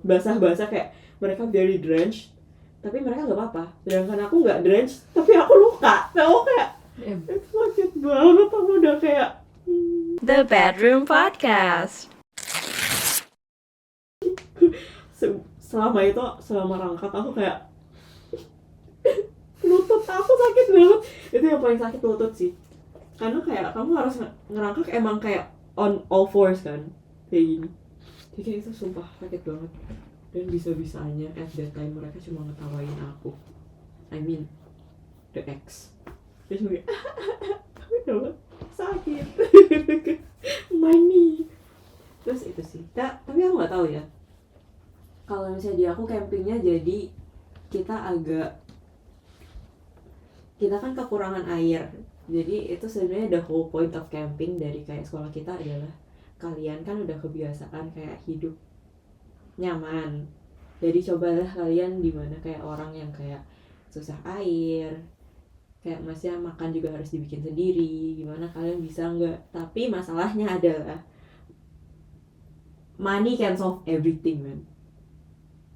basah-basah kayak mereka very drenched tapi mereka nggak apa-apa, sedangkan aku nggak drenched tapi aku luka. Aku kayak itu sakit banget, aku udah kayak The Bedroom Podcast. selama rangkak aku kayak lutut aku sakit banget. Itu yang paling sakit, lutut sih, karena kayak kamu harus ngerangkak emang kayak on all fours kan, kayak gini. Jadi kayak itu sumpah sakit banget. Dan bisa-bisanya at that time mereka cuma ngetawain aku, I mean the ex. Terus gue tapi udah sakit my knee. Terus itu sih tapi aku nggak tahu ya, kalau misalnya di aku campingnya jadi kita kan kekurangan air. Jadi itu sebenarnya the whole point of camping dari kayak sekolah kita adalah kalian kan udah kebiasaan kayak hidup nyaman. Jadi cobalah kalian dimana kayak orang yang kayak susah air, kayak masih makan juga harus dibikin sendiri, gimana kalian bisa nggak. Tapi masalahnya adalah money can solve everything, man.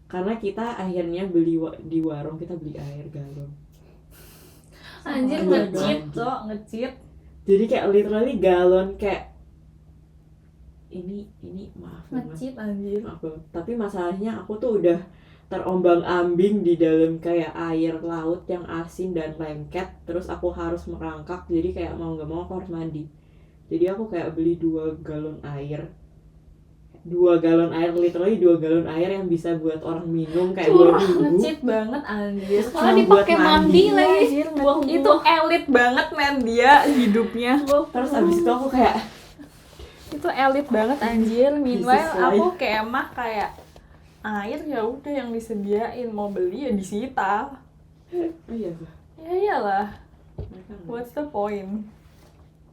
Karena kita akhirnya beli di warung, kita beli air galon. Anjir, nge-cheat. Jadi kayak literally galon, kayak ini maaf Nge-cheat anjir. maaf banget. Tapi masalahnya aku tuh udah terombang-ambing di dalam kayak air laut yang asin dan lengket. Terus aku harus merangkak, jadi kayak mau gak mau aku harus mandi. Jadi aku kayak beli 2 galon air, literally 2 galon air yang bisa buat orang minum kayak 2 minggu. Nge-cheat banget anjir. Malah dipakai mandi lagi. Itu elit banget men dia hidupnya. Terus abis itu aku kayak Itu elit banget anjir. Meanwhile This is life. aku kemah kayak air ya udah yang disediain, mau beli ya disita. oh iya tuh, Ya iyalah. mereka nggak. What's the point?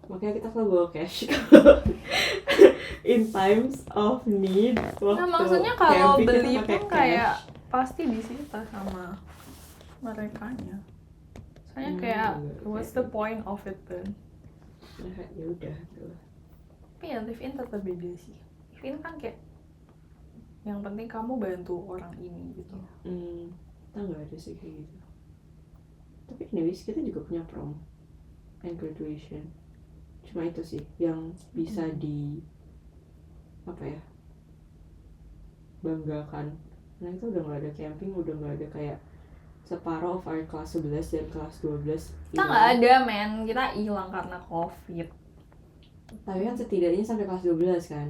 Makanya kita selalu bawa cash in times of need. Nah maksudnya kalau camping kita beli pakai pun cash. kayak pasti disita sama merekanya. Soalnya kayak what's the point of it then? Nah, ya udah gitu. Tapi ya live-in tetap beda sih. Live-in kan kayak yang penting kamu bantu orang ini gitu. Kita nggak ada sih kayak gitu. Tapi anyways kita juga punya prom and graduation. Cuma itu sih yang bisa di apa ya, banggakan. Nah itu udah nggak ada camping, udah nggak ada kayak separuh of our kelas 11 dan kelas 12 Kita nggak ada men, kita hilang karena COVID. Tapi kan setidaknya sampai kelas 12 kan.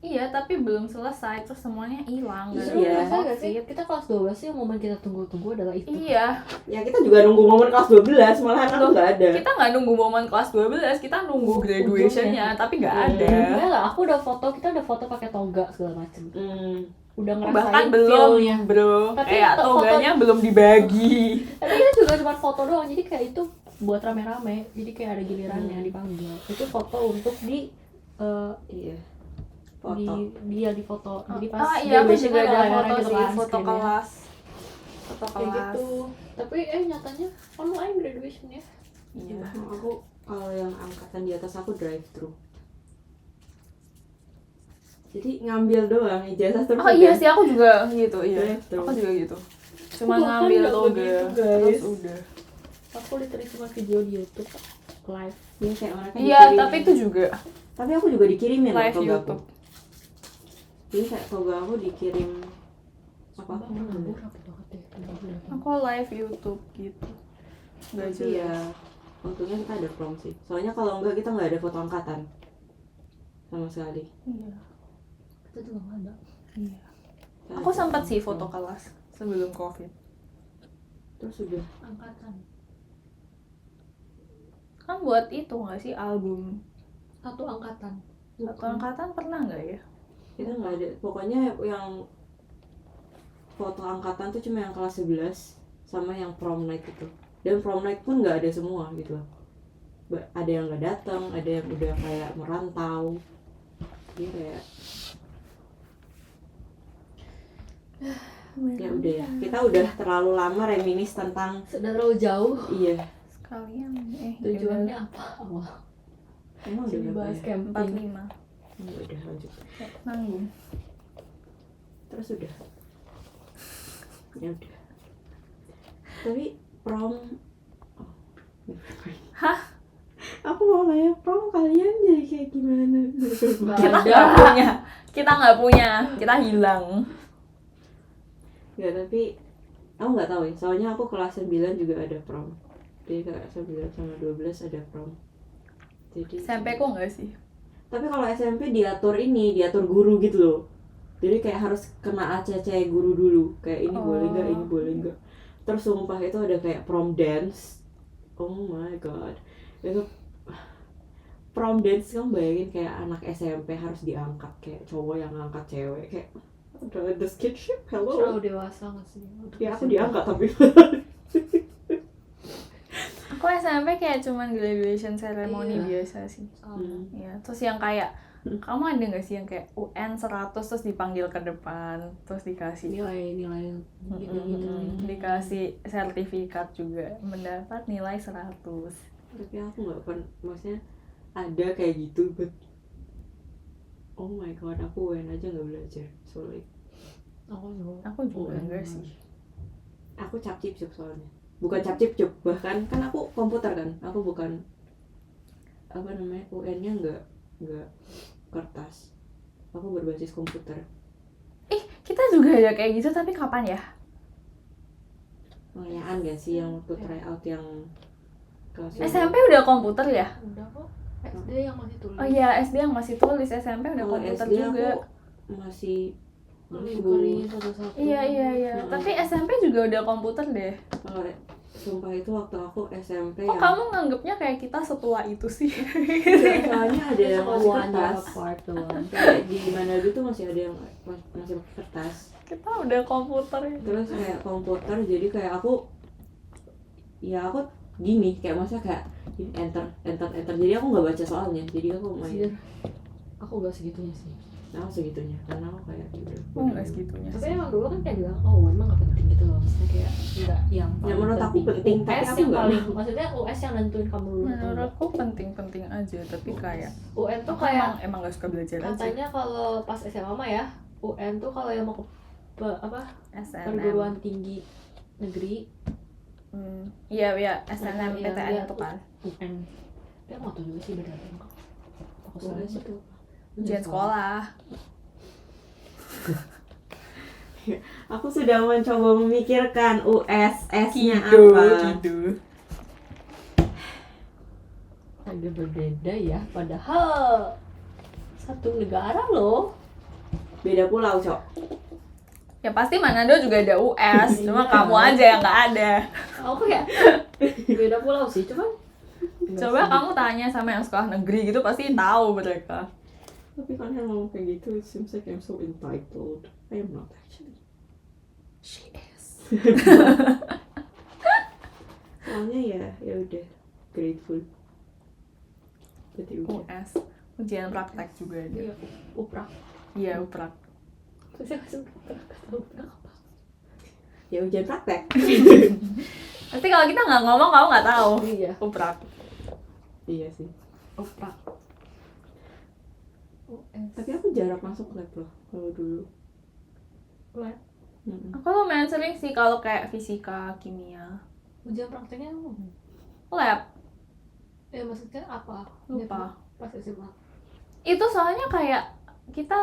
Iya tapi belum selesai, terus semuanya hilang Iya. gara-gara Gak sih? COVID. Kita kelas 12 sih yang momen kita tunggu-tunggu adalah itu. Iya, Ya kita juga nunggu momen kelas 12, malahan aku nggak ada. kita nggak nunggu momen kelas 12, kita nunggu graduation-nya, tapi nggak ada. Enggak lah, aku udah foto, kita udah foto pakai toga segala macem. Udah ngerasain Bahkan belum feel-nya. bro, Tapi kayak toganya belum dibagi. Tapi kita juga cuma foto doang, jadi kayak itu buat rame-rame. Jadi kayak ada gilirannya dipanggil. Itu foto untuk di Iya. dia di foto. Jadi pas iya aku graduation juga kan ada line-line foto gitu sih, kan, foto screen-nya. kelas. Foto Kayak kelas. gitu. Tapi nyatanya online graduation-nya. Iya. Aku kalau yang angkatan di atas aku drive thru. Jadi ngambil doang ijazah terus. Oh iya sih aku juga gitu, iya. Betul. Aku juga gitu. Cuma Aku bahkan ngambil nggak toga, begitu, terus guys. udah. Aku literally cuma video di YouTube live. Iya kayak mereka Iya, dikirim. tapi itu juga Tapi aku juga dikirimin live toga YouTube. aku. Jadi kayak toga aku dikirim apa? Ngabur apa banget deh. Aku live YouTube gitu. Gak Tapi jelas. ya untungnya kita ada prom sih. Soalnya kalau enggak kita nggak ada foto angkatan sama sekali. Iya. Kita juga nggak ada. Iya. Kita Aku ada sempat sih prom. foto kelas sebelum COVID. Terus udah. Angkatan. Kan buat itu nggak sih album Satu angkatan. satu angkatan pernah nggak ya? Kita nggak ada. Pokoknya yang foto angkatan tuh cuma yang kelas 11 sama yang prom night itu. Dan prom night pun nggak ada semua gitu loh. Ada yang nggak datang, ada yang udah kayak merantau. Jadi kayak ya udah ya. Kita udah terlalu lama reminis tentang Sudah terlalu jauh. iya. Sekalian Tujuannya apa? Awal. Emang udah Jadi berapa bahas ya? camping. 45. Ya udah lanjut. Nanggung. terus udah ya udah. Tapi prom aku mau nanya prom kalian jadi kayak gimana? Kita nggak punya, kita hilang. Ya tapi aku nggak tahu ya, soalnya aku kelas 9 juga ada prom. Jadi kelas 9 sama 12 ada prom. Jadi SMP kok nggak sih? tapi kalau SMP diatur guru gitu loh. Jadi kayak harus kena ACC guru dulu. Kayak ini boleh nggak, ini boleh nggak. Terus sumpah itu ada kayak prom dance. Oh my god. Itu prom dance, kamu bayangin kayak anak SMP harus diangkat, kayak cowok yang ngangkat cewek, kayak the skinship, hello. Terlalu dewasa nggak sih? Ya aku diangkat tapi Aku SMP kayak cuman graduation ceremony Iya. biasa sih. Sama. Ya, terus yang kayak kamu ada nggak sih yang kayak UN 100 terus dipanggil ke depan terus dikasih Nilai gitu-gitu. dikasih sertifikat juga mendapat nilai 100. tapi aku nggak pernah, maksudnya ada kayak gitu, but oh my god, aku UN aja nggak belajar, sorry. Aku juga enggak sih. Aku cap-cip-cup soalnya, bukan cap-cip-cup, bahkan kan aku komputer kan, aku bukan apa namanya, UN-nya nggak kertas, aku berbasis komputer. Kita juga ada kayak gitu tapi kapan ya? Pengayaan gak sih yang waktu tryout yang kelas SMP udah komputer ya? Udah kok. SD yang masih tulis. Oh iya, SD yang masih tulis, SMP udah Kalau komputer SD juga. aku masih Kali satu-satu. Iya. Tapi SMP juga udah komputer deh. kalau sumpah itu waktu aku SMP Kok yang kamu nganggapnya kayak kita setua itu sih? Enggak, soalnya ada yang masih Semuanya kertas. part doang. Kayak di mana dulu tuh masih ada yang masih pakai kertas. Kita udah komputer ya. Terus kayak komputer, jadi kayak aku gini, kayak masa kayak enter. Jadi aku nggak baca soalnya. Jadi aku main. Aku gak segitunya sih. Nah, aku segitunya karena aku kayak gitu. Oh enggak segitunya Tapi sih. emang dulu kan kayak bilang, emang gak penting gitu loh. Maksudnya kayak enggak yang Ya, menurut aku penting, tapi US aku yang nggak. paling, maksudnya US yang nentuin kamu dulu. Menurutku penting-penting aja, tapi kayak UN tuh aku kayak emang gak suka belajar aja. katanya kalau pas SMA mah ya, UN tuh kalau yang mau ke SNM. perguruan tinggi negeri Iya, SNM, Iya, PTN iya. itu kan. UN. Tapi aku gak tau juga sih bedanya kok. Aku Boleh soalnya itu. Ujian sekolah. Aku sudah mencoba memikirkan USS-nya Gitu. apa. agak berbeda ya, padahal satu negara loh. Beda pulau, Cok. Ya pasti Manado juga ada US, cuma kamu aja yang nggak ada. Aku ya beda pulau sih, cuman Coba kamu tanya sama yang sekolah negeri gitu pasti tahu mereka. Tapi kalian ngomong kayak gitu, it seems like I'm so entitled. I am not actually. She is. Soalnya ya udah grateful. Jadi udah. US. Ujian praktek juga ada. iya, uprak. Iya, uprak. Saya kasih tahu apa. Ya ujian praktek. Nanti kalau kita nggak ngomong kamu nggak tahu. Iya, Uprak. Iya sih. uprak. US. Tapi aku jarang masuk lab loh kalau dulu. Lab. Aku lumayan sering sih kalau kayak fisika, kimia. Ujian prakteknya Lab. ya maksudnya apa? Lupa. Pas SMA. Itu soalnya kayak kita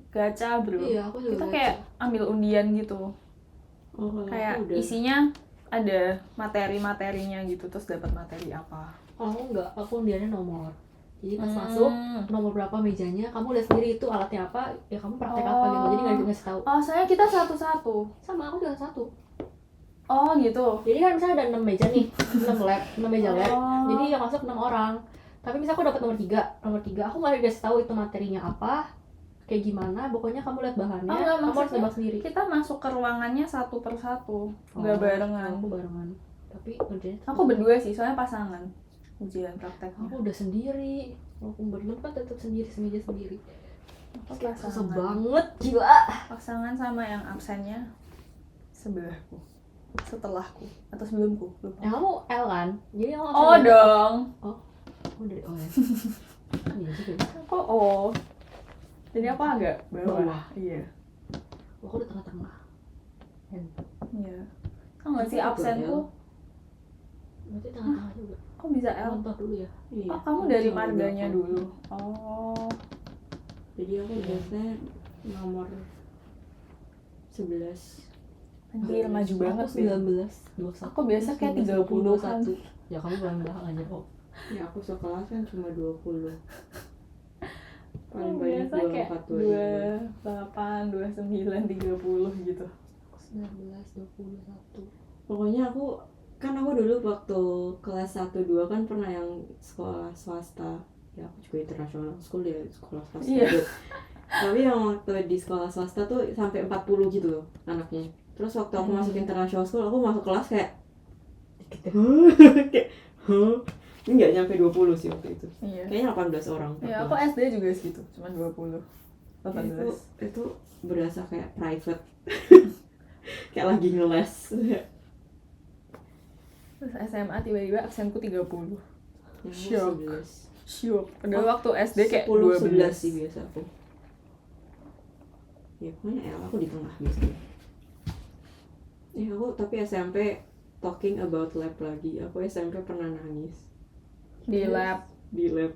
gacha bro. Iya, aku juga Kita gacha. kayak ambil undian gitu. Oh, kalau Kayak aku udah. isinya ada materi-materinya gitu, terus dapat materi apa. Kalau aku enggak, aku undiannya nomor. Jadi pas masuk nomor berapa mejanya, kamu lihat sendiri itu alatnya apa, ya kamu praktek apa gitu. Jadi nggak dikasih tahu. Oh, soalnya kita satu-satu. Sama aku juga satu. Oh gitu. Jadi kan misalnya ada 6 meja nih, 6 meja lab. Oh. Jadi yang masuk 6 orang. Tapi misalnya aku dapat nomor 3, aku nggak dikasih tahu itu materinya apa, kayak gimana. Pokoknya kamu lihat bahannya, Oh, enggak, kamu harus maksudnya nebak sendiri. Kita masuk ke ruangannya satu persatu, nggak Oh, barengan. Aku barengan. Tapi ngerjainnya Aku berdua sih, soalnya pasangan. Ujian prakteknya. Aku udah sendiri. Walaupun berdua kan tetap sendiri, semeja sendiri. Aku Susah pasangan. banget, gila. Pasangan sama yang absennya sebelahku, setelahku atau sebelumku, lupa. Ya kamu L kan? Jadi kamu Oh absen dari- dong. Oh dari O ya? Iya juga. Kok oh. Jadi aku agak bawah. Bawah. Iya. Wah aku di tengah-tengah. Iya. Tau nggak sih absenku? Berarti tengah-tengah juga. Kok bisa L? Contoh dulu ya. Iya. Oh, kamu dari Sama marganya belakang. dulu. Oh. Jadi aku biasanya nomor 11. Anjir, maju banget Aku deh. 19, 21. Aku biasa kayak 30 kan. Ya kamu belakang aja kok. Ya aku sekelas kan cuma 20. Aku Paling banyak biasa kayak 24, 28, 29, 30 gitu. 19, 21. Pokoknya aku dulu waktu kelas 1-2 kan pernah yang sekolah swasta. Ya aku juga international school ya, sekolah swasta. Iya. Gitu. Tapi yang waktu di sekolah swasta tuh sampai 40 gitu loh anaknya. Terus waktu aku masuk international school, aku masuk kelas kayak kayak ini nggak nyampe 20 sih waktu itu. Iya. Kayaknya 18 orang. Ya, aku SD juga segitu, cuma 20. 18. Itu berasa kayak private. Kayak lagi ngeles. Terus SMA tiba-tiba absenku 30. Yang Shock. 11. Syuk. Padahal waktu SD kayak 10, 12 11 sih biasa aku. Ya pokoknya aku di tengah biasanya. Aku tapi SMP talking about lab lagi. Aku SMP pernah nangis di lab. di lab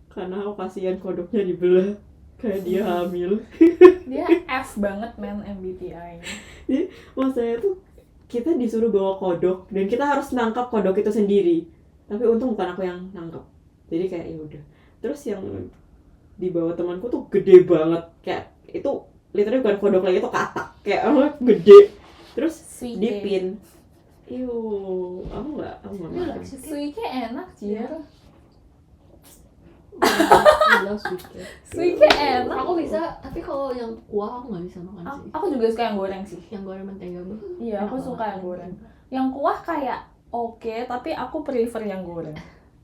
karena aku kasihan kodoknya dibelah kayak dia hamil. Dia F banget men MBTI. Maksudnya tuh kita disuruh bawa kodok dan kita harus nangkap kodok itu sendiri. Tapi untung bukan aku yang nangkap. Jadi kayak ya udah. Terus yang dibawa temanku tuh gede banget. Kayak itu literally bukan kodok lagi, itu katak. Kayak gede. Terus Sweet dipin. Aku nggak makan. Suike enak sih ya. Bilang sweet cake. Suike enak. Aku bisa, tapi kalau yang kuah aku nggak bisa makan sih. Aku juga suka yang goreng sih. Yang goreng mentega bu. Iya, aku suka yang goreng. Yang kuah kayak oke, tapi aku prefer yang goreng.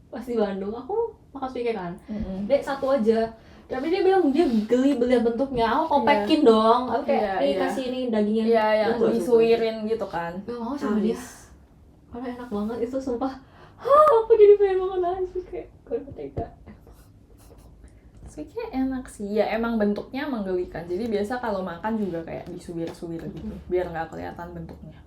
Pas di Bandung aku makan sweet cake kan. Mm-mm. Dek satu aja. Tapi dia bilang dia geli beli bentuknya. Aku kopekin dong. Aku kayak Iya, iya. kasih ini dagingnya. Iya, yang Aku nggak disuirin gitu kan. Gak mau sama dia. Amis. Karena enak banget itu sumpah. Aku jadi pengen makan lagi kayak goreng mentega. Suike enak sih. Ya emang bentuknya menggelikan. Jadi biasa kalau makan juga kayak disuwir-suwir gitu. Biar nggak kelihatan bentuknya.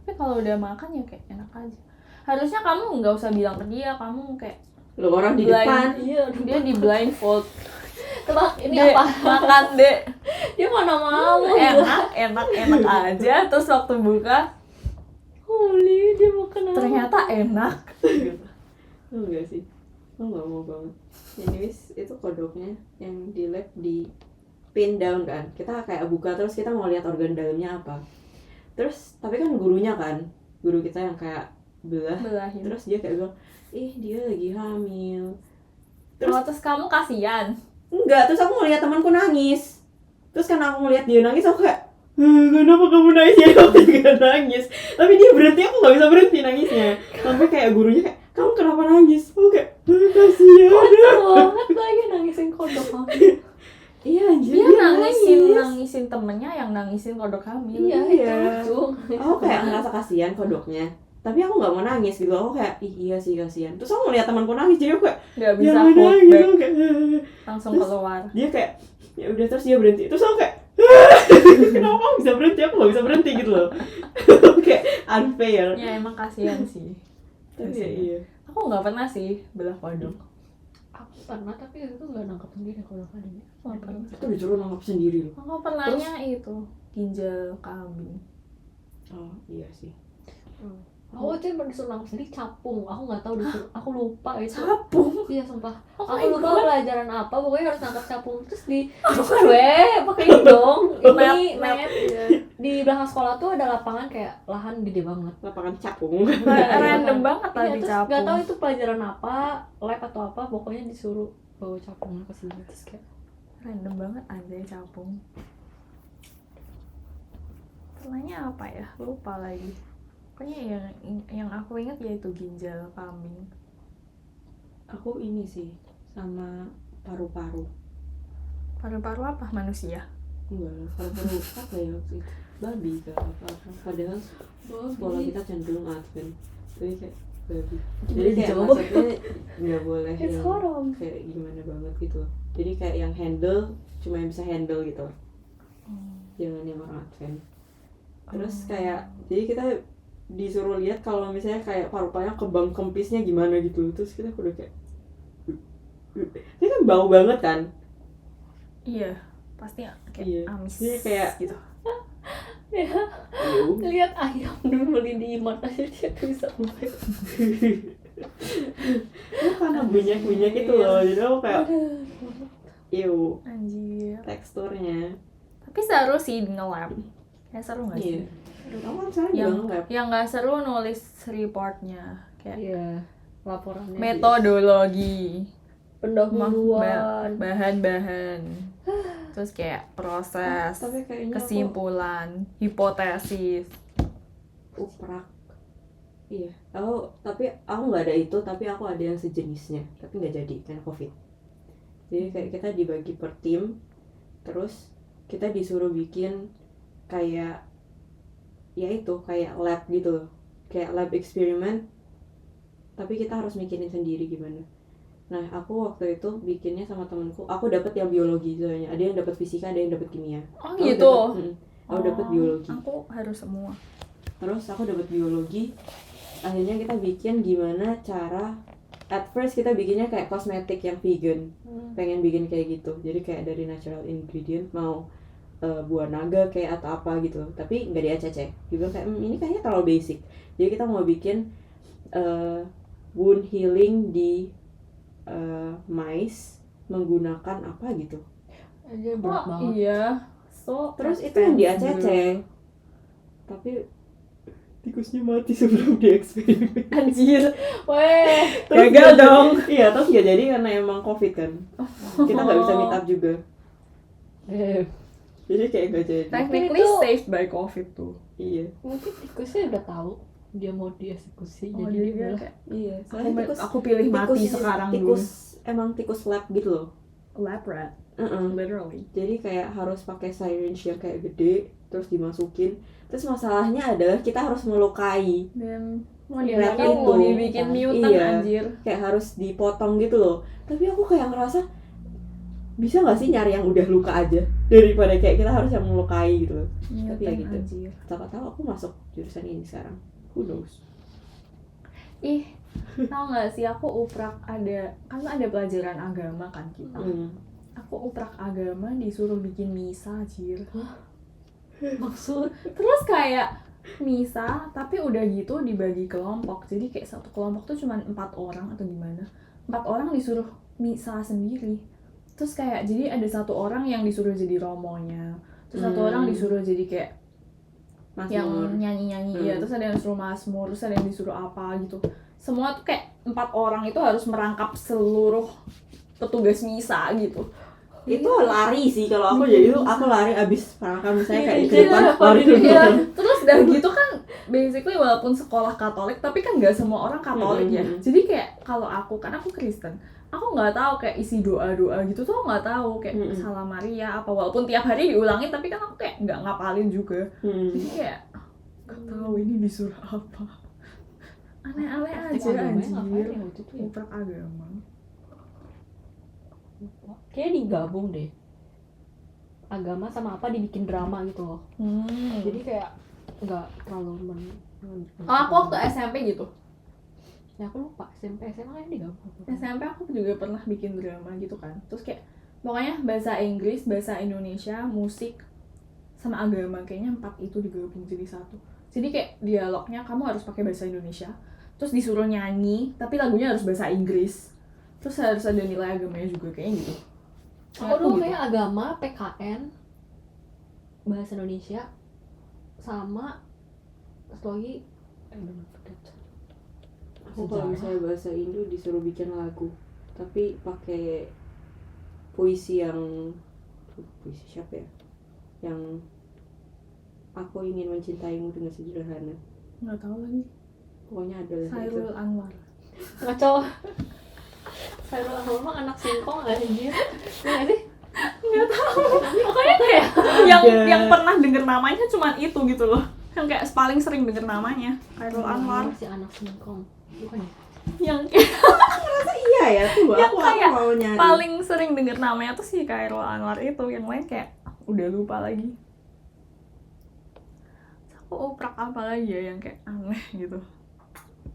Tapi kalau udah makan ya kayak enak aja. Harusnya kamu nggak usah bilang ke dia. Kamu kayak Loh, orang di blind. depan. Iya, Dia di blindfold. tebak ini Dek, apa? makan dek. Dia mana mau? Enak aja. Terus waktu buka Holy, dia makan apa? ternyata enak. Gitu. Enggak sih. Aku nggak mau banget. Anyways, itu kodoknya yang di lab di pin down kan. Kita kayak buka terus kita mau lihat organ dalamnya apa. Terus tapi kan gurunya kan, guru kita yang kayak belah. Belahin. Terus dia kayak bilang, dia lagi hamil. Terus kamu kasihan. Enggak, terus aku ngeliat temanku nangis. Terus karena aku ngeliat dia nangis, aku kayak, kenapa kamu nangis? Ya aku juga nangis. Tapi dia berhenti, aku nggak bisa berhenti nangisnya. Sampai kayak gurunya kayak, kamu kenapa nangis? Aku kayak, kasihan. banget lagi nangisin kodok hamil. Iya anjir. Dia nangis. nangisin temennya yang nangisin kodok hamil. Iya, Iya. itu lucu. Aku kayak ngerasa kasihan kodoknya. Tapi aku nggak mau nangis gitu. Aku kayak, iya sih kasihan. Terus aku ngeliat temanku nangis, jadi aku kayak, Nggak bisa jangan hold nangis. back. Aku kayak, Langsung Terus- keluar. dia kayak, ya udah, terus dia berhenti. Terus aku kayak, kenapa kamu bisa berhenti? Aku nggak bisa berhenti gitu loh. Kayak unfair. Ya emang kasihan sih. Tapi ya iya. Aku nggak pernah sih belah kodok. Aku pernah tapi itu nggak nangkep sendiri kodok kalinya. Nggak pernah. Itu disuruh nangkap sendiri loh. Aku pernahnya itu ginjal kambing. Oh iya sih. Aku tuh yang disuruh nangkep sendiri capung. Aku nggak tahu disuruh. Aku lupa itu. Capung. Iya sumpah. Oh Aku my lupa God. pelajaran apa. Pokoknya harus nangkep capung. Terus di pakai ini dong. Ini Map. di belakang sekolah tuh ada lapangan kayak lahan gede banget. Lapangan capung. Random banget Iya, tadi terus capung. nggak tahu itu pelajaran apa, lab atau apa. Pokoknya disuruh bawa capung ke sini. Terus kayak Random banget anjay capung. Telahnya apa ya? Lupa lagi. Pokoknya yang aku ingat yaitu ginjal kambing. Aku ini sih sama paru-paru. Paru-paru apa? Manusia. Enggak lah, paru-paru apa ya waktu itu? Babi kah apa-apa. Padahal sekolah kita cenderung advent. Jadi kayak babi. Jadi kayak Dijawab. maksudnya nggak boleh It's yang haram. kayak gimana banget gitu. Jadi kayak yang handle cuma yang bisa handle gitu. jangan yang orang Advent. Terus kayak jadi kita disuruh lihat kalau misalnya kayak paru-parunya kembang kempisnya gimana gitu. Terus kita udah kayak ini kan bau banget kan. Iya, pasti kayak Iya. amis Iya, kayak gitu. Ya, lihat ayam dulu beli di Mart aja dia bisa buat. Itu karena minyak itu loh, jadi aku kayak ew Anjir. teksturnya. Tapi seru sih nge-lab. Kayak seru nggak sih? Iya. Kamu kan sekarang Yang juga nge-lab. yang nggak seru nulis reportnya kayak Iya, laporannya. metodologi, Pendahuluan. bahan-bahan, terus kayak proses, Tapi kayaknya kesimpulan, hipotesis. aku uprak. Iya. Tapi aku nggak ada itu, tapi aku ada yang sejenisnya. Tapi nggak jadi karena COVID. Jadi kayak kita dibagi per tim, terus kita disuruh bikin kayak ya itu kayak lab gitu loh, kayak lab eksperimen, tapi kita harus mikirin sendiri gimana. Nah aku waktu itu bikinnya sama temanku, aku dapat yang biologi soalnya, ada yang dapat fisika, ada yang dapat kimia. Oh Aku gitu. Aku dapat biologi. Aku harus semua. Terus aku dapat biologi, akhirnya kita bikin gimana cara. At first kita bikinnya kayak kosmetik yang vegan, pengen bikin kayak gitu, jadi kayak dari natural ingredient, mau buah naga kayak atau apa gitu, tapi nggak di ACC. Dia bilang kayak ini kayaknya terlalu basic, jadi kita mau bikin wound healing di mice menggunakan apa gitu. Aja berat banget. Iya. So Terus itu yang di ACC, tapi tikusnya mati sebelum dieksperimen. Anjir. Weh. Terus Gagal nggak dong. Iya, terus nggak jadi karena emang COVID kan. Kita nggak bisa meet up juga. Jadi kayak nggak jadi. Technically itu- saved by COVID tuh. Iya. Mungkin tikusnya udah tahu dia mau dieksekusi, Oh, jadi dia bilang kayak Iya. aku pilih mati sekarang tikus emang tikus lab gitu loh. dulu. Lab rat, Heeh. literally. Jadi kayak harus pakai syringe yang kayak gede, terus dimasukin. Terus masalahnya adalah kita harus melukai. Dan mau Rat dibikin itu. mau dibikin mutant Iya. anjir. Kayak harus dipotong gitu loh. Tapi aku kayak ngerasa bisa nggak sih nyari yang udah luka aja daripada kayak kita harus yang melukai gitu loh. Tapi ya gitu. Anjir. Siapa tahu aku masuk jurusan ini sekarang. Who knows? Ih, tau gak sih aku uprak kan ada pelajaran agama kan kita. Aku uprak agama disuruh bikin misa anjir. maksud Terus kayak misa tapi udah gitu dibagi kelompok. Jadi kayak satu kelompok tuh cuma 4 orang atau gimana. 4 orang disuruh misa sendiri. Terus kayak jadi ada 1 orang yang disuruh jadi romonya. Terus 1 orang disuruh jadi kayak yang nyanyi-nyanyi ya, terus ada yang disuruh mazmur, terus ada yang disuruh apa gitu. Semua tuh kayak 4 orang itu harus merangkap seluruh petugas misa gitu. Itu lari sih kalau aku, jadi tuh aku lari abis perangkat misalnya kayak ke depan Iya, lari ke iya. belakang. Terus udah gitu kan basically walaupun sekolah Katolik tapi kan nggak semua orang Katolik ya. Jadi kayak kalau aku kan aku Kristen, aku nggak tahu kayak isi doa-doa gitu tuh, nggak tahu kayak Salam Maria apa, walaupun tiap hari diulangin tapi kan aku kayak nggak ngapalin juga. Jadi kayak nggak tahu ini disuruh apa. Aneh-aneh aja agamanya ngapain anjir. ya waktu itu ya? Uprak agama. Kayaknya digabung deh, agama sama apa dibikin drama gitu loh. Jadi kayak nggak terlalu Oh, aku waktu SMP gitu. ya aku lupa, SMP SMA kan digabung. SMP aku juga pernah bikin drama gitu kan. Terus kayak pokoknya bahasa Inggris, bahasa Indonesia, musik, sama agama, kayaknya 4 itu digabung jadi satu. Jadi kayak dialognya kamu harus pakai bahasa Indonesia, terus disuruh nyanyi tapi lagunya harus bahasa Inggris, terus harus ada nilai agamanya juga kayaknya gitu. Aku dulu kayak agama, PKN, bahasa Indonesia, sama satu lagi Aku kalau misalnya bahasa Indo disuruh bikin lagu, tapi pakai puisi siapa ya? Yang aku ingin mencintaimu dengan sederhana. Nggak tahu lagi. Pokoknya adalah itu. Khairul Anwar. ngaco. Saya memang anak singkong anjir. Nggak sih? Nggak tahu. Pokoknya kayak yang pernah denger namanya cuma itu gitu loh. Yang kayak paling sering denger namanya Khairul Anwar. Si anak singkong. Bukan ya? Yang Iya ya, tuh Yang aku kayak mau nyari. paling sering denger namanya tuh si Khairul Anwar itu, yang lain kayak udah lupa lagi. aku oprak apa lagi ya yang kayak aneh gitu.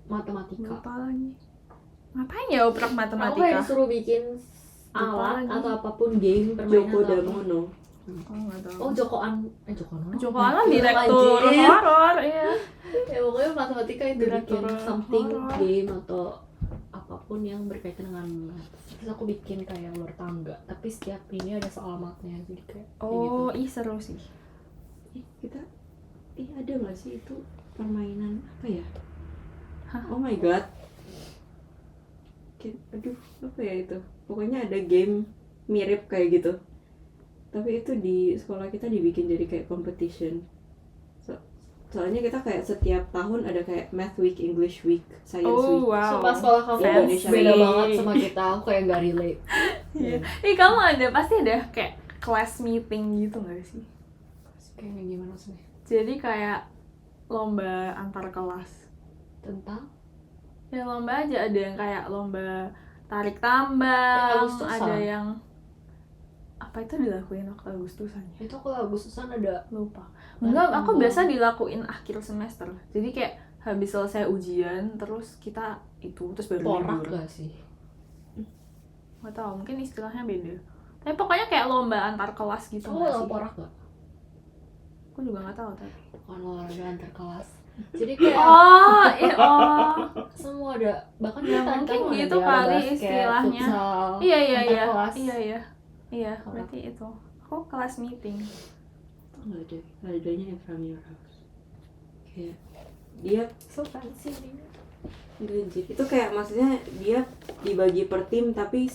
Matematika. Lupa lagi. Ngapain ya oprak Aku kayak matematika? disuruh bikin Lupa alat lagi. atau apapun game permainan Joko atau apa. Damono. Oh nggak tahu. Oh Jokoan, Jokoan. Jokoan direktur horor, iya. Ya pokoknya matematika itu Direktur bikin something horor. game atau apapun yang berkaitan dengan math. Terus aku bikin kayak luar tangga, tapi setiap ini ada soal matnya jadi kayak Oh, ih seru sih. Kita ada nggak sih itu permainan apa ya? Hah? Oh my god. Aduh, apa ya itu? Pokoknya ada game mirip kayak gitu. Tapi itu di sekolah kita dibikin jadi kayak competition. Soalnya kita kayak setiap tahun ada kayak Math Week, English Week, Science Week. Oh wow. Sumpah sekolah kamu Indonesia. beda banget sama kita, aku kayak gak relate. Iya. Kamu pasti ada kayak class meeting gitu nggak sih? Kayaknya gimana sih? Jadi kayak lomba antar kelas. Tentang? Ya lomba aja, ada yang kayak lomba tarik tambang, Agustusan. ada yang apa itu dilakuin waktu Agustusan ya? Itu kalau Agustusan ada Lupa. Tarik Enggak, aku tambang. biasa dilakuin akhir semester. Jadi kayak habis selesai ujian terus kita itu terus baru porak libur. gak sih? Nggak tahu, mungkin istilahnya beda. Tapi pokoknya kayak lomba antar kelas gitu Kamu nggak tau sih? porak gak? Aku juga nggak tahu tapi. Bukan olahraga antar kelas. Jadi kayak Oh. semua ada, bahkan Ya, kita mungkin tahu gitu ada kali basket, istilahnya. futsal, Iya antar kelas. Iya, berarti itu. Aku kelas meeting. Itu nggak adanya intramural. Kayak dia So fancy nih. Anjir. Itu kayak maksudnya dia dibagi per tim tapi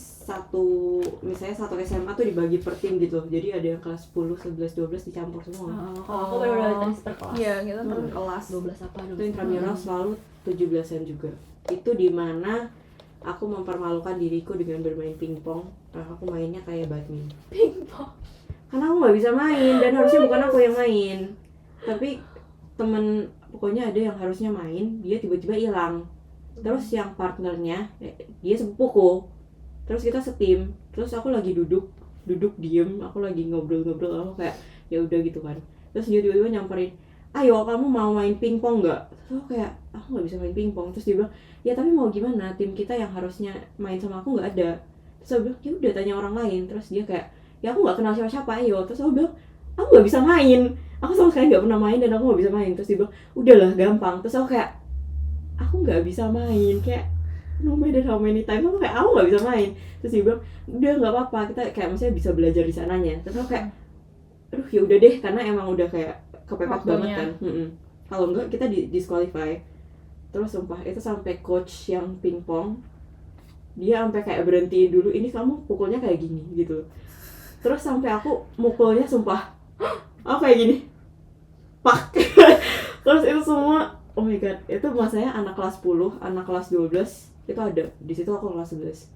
misalnya satu SMA tuh dibagi per tim gitu. Jadi ada yang kelas 10, 11, 12 dicampur semua. Kalau aku benar-benar tadi per kelas. Iya, kita per Hmm. kelas. 12 apa? Itu intramural selalu 17-an juga. Itu dimana aku mempermalukan diriku dengan bermain pingpong. Nah, aku mainnya kayak badminton. Pingpong. Karena aku nggak bisa main dan harusnya bukan aku yang main. Tapi temen pokoknya ada yang harusnya main, dia tiba-tiba hilang. Terus yang partnernya dia sepupuku. Terus kita setim. Terus aku lagi duduk diem, aku lagi ngobrol-ngobrol, aku kayak ya udah gitu kan. Terus dia tiba-tiba nyamperin, "Ayo, kamu mau main pingpong nggak?" Terus aku kayak, "Aku nggak bisa main pingpong." Terus dia bilang, "Ya tapi mau gimana? Tim kita yang harusnya main sama aku nggak ada." Terus aku bilang, "Ya udah tanya orang lain." Terus dia kayak, "Ya aku nggak kenal siapa-siapa, ayo." Terus aku bilang, "Aku nggak bisa main. Aku sama sekali nggak pernah main dan aku nggak bisa main." Terus dia bilang, "Udahlah, gampang." Terus aku kayak, aku nggak bisa main, kayak no matter how many times aku kayak aku nggak bisa main. Terus dia bilang, "Udah nggak apa-apa, kita kayak maksudnya bisa belajar di sananya." Terus aku kayak, aduh ya udah deh, karena emang udah kayak kepepet Waktunya. banget kan. Kalau enggak kita disqualify. Terus sumpah itu sampai coach yang pingpong dia sampai kayak berhentiin dulu, "Ini kamu pukulnya kayak gini," gitu. Terus sampai aku mukulnya sumpah aku kayak gini, pak. Terus itu semua, oh my god, itu masanya anak kelas 10, anak kelas 12 itu ada di situ, aku kelas 11.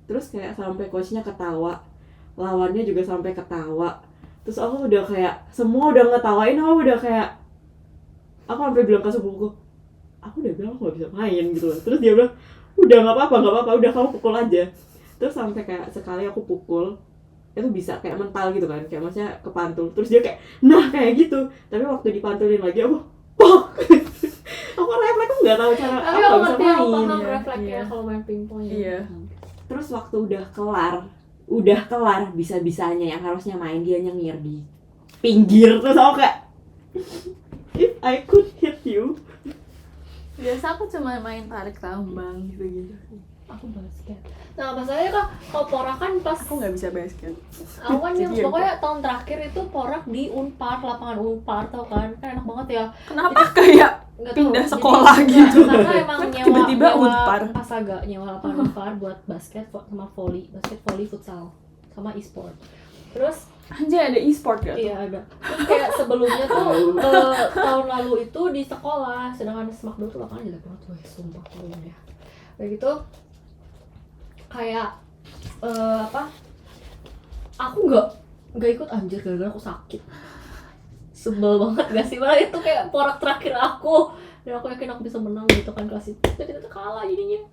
Terus kayak sampai coachnya ketawa, lawannya juga sampai ketawa. Terus aku udah kayak semua udah ngetawain, aku udah kayak, aku sampai bilang ke sepupuku, "Aku udah bilang aku gak bisa main," gitu loh. Terus dia bilang, "Udah nggak apa-apa, udah kamu pukul aja." Terus sampai kayak sekali aku pukul itu bisa kayak mental gitu kan, kayak maksudnya kepantul. Terus dia kayak, nah kayak gitu. Tapi waktu dipantulin lagi aku pok. Aku refleks nggak tahu cara, Tapi aku aku nggak bisa ngerti, aku main. paham Iya, refleksnya iya. kalau main pingpong ya. Iya. Terus waktu udah kelar bisa-bisanya yang harusnya main dia nyengir di pinggir. Terus aku kayak, if I could hit you. Biasa aku cuma main tarik tambang gitu-gitu. Aku basket. Nah masalahnya kan kalau porak kan pas Aku nggak bisa basket. aku kan yang Jadi ya, pokoknya tahun terakhir itu porak di Unpar, lapangan Unpar, tau kan enak banget ya. Kenapa kayak Nggak tahu, pindah jadi sekolah enggak, gitu? karena emang nyewa Tiba-tiba Unpar. Asaga nyewa lapangan Unpar buat basket sama basket volley futsal sama e-sport. Terus Anjay, ada e-sport gak tuh? iya ada. Terus kayak sebelumnya tuh tahun lalu itu di sekolah, sedangkan Semakdo tuh lapangan jelek banget, weh sumpah tolong ya. Kayak gitu kayak apa? Aku nggak ikut anjir gara-gara aku sakit. Sebel banget gak sih? Malah itu kayak porak terakhir aku dan aku yakin aku bisa menang gitu kan kelas itu. Ternyata kalah jadinya.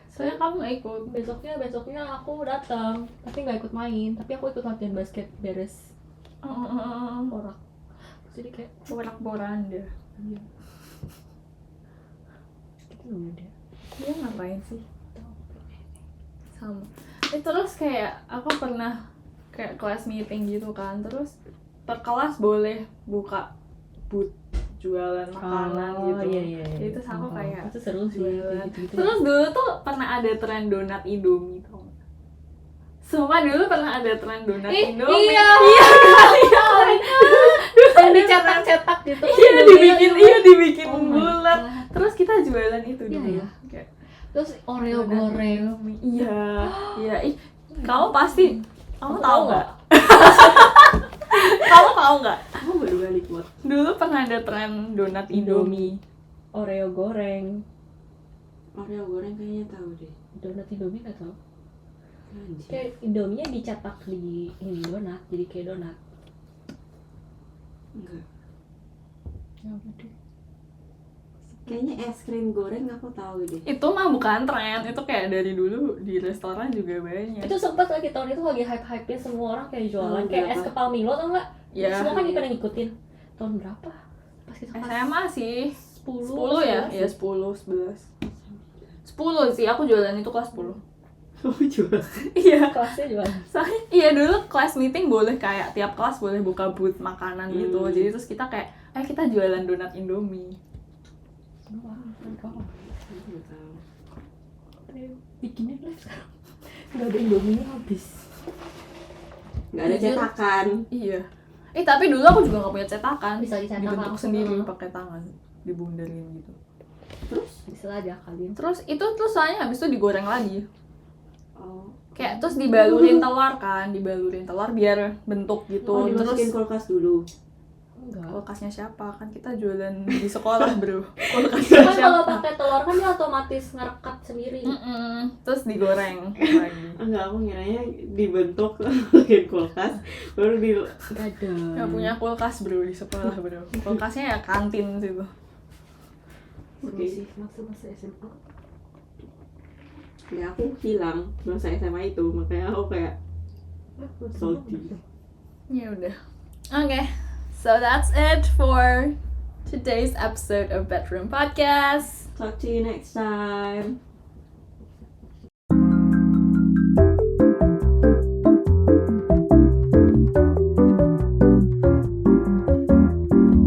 Soalnya kamu nggak ikut. Besoknya aku datang tapi nggak ikut main, tapi aku ikut latihan basket beres porak. jadi kayak porak-poranda. kita nunggu dia. Dia ngapain sih? Sama. Terus kayak aku pernah kayak kelas meeting gitu kan, terus per kelas boleh buka booth jualan makanan gitu. Iya. Jadi terus aku kayak itu seru sih jualan. gitu. Terus dulu tuh pernah ada tren donat Indomie tau nggak? Sumpah dulu pernah ada tren donat Indomie. Iya. Yang dicetak-cetak gitu. Iya dibikin Oh my bulat. God. Terus kita jualan itu Iya, dulu. ya. Kayak Terus Oreo donat goreng. Indomie. Iya. Ih, kamu pasti kamu Aku tahu tahu nggak? Kamu tahu nggak? Aku baru balik buat Dulu pernah ada tren donat Indomie. Oreo goreng. Oreo goreng kayaknya tahu deh. Donat Indomie nggak tahu. Anjir. Kayak Indominya dicetak di ini donat, jadi kayak donat. Enggak. Ya udah. Kayaknya es krim goreng aku tahu deh. Itu mah bukan tren, itu kayak dari dulu di restoran juga banyak. Itu sempat lagi tahun itu lagi hype-hype-nya semua orang kayak jualan Tahun kayak berapa? es kepal Milo tau nggak? Ya. Semua kan pada ngikutin. Tahun berapa? Pas kita kelas SMA sih 10 ya? Ya 10, 11 10 sih, aku jualan itu kelas 10. Kamu jual. Iya. kelasnya jualan. Soalnya iya dulu kelas meeting boleh kayak tiap kelas boleh buka booth makanan gitu. Jadi terus kita kayak kita jualan donat Indomie. Wah, mantap. Nggak tahu. Bikinnya lah sekarang. Nggak ada Indomie habis. Nggak ada cetakan. Iya. Tapi dulu aku juga nggak punya cetakan. Bisa dicetak dibentuk langsung. sendiri pakai tangan, dibunderin gitu. Terus? Bisa lah diakalin. Terus itu soalnya habis itu digoreng lagi. Oh. Kayak terus dibalurin telur kan, dibalurin telur biar bentuk gitu. Oh, dimasukin Terus kulkas dulu. Enggak. kulkasnya siapa? Kan kita jualan di sekolah, Bro. Kulkasnya Kan kalau siapa? pakai telur kan dia otomatis ngerekat sendiri. Terus digoreng lagi. Enggak, aku ngiranya dibentuk masukin kulkas baru di Enggak ada. Nggak punya kulkas, Bro, di sekolah, Bro. Kulkasnya ya kantin situ. Seru sih masa-masa SMA. ya aku hilang masa SMA itu, makanya aku kayak salty. Ya udah. Oke. So that's it for today's episode of Bedroom Podcast. Talk to you next time.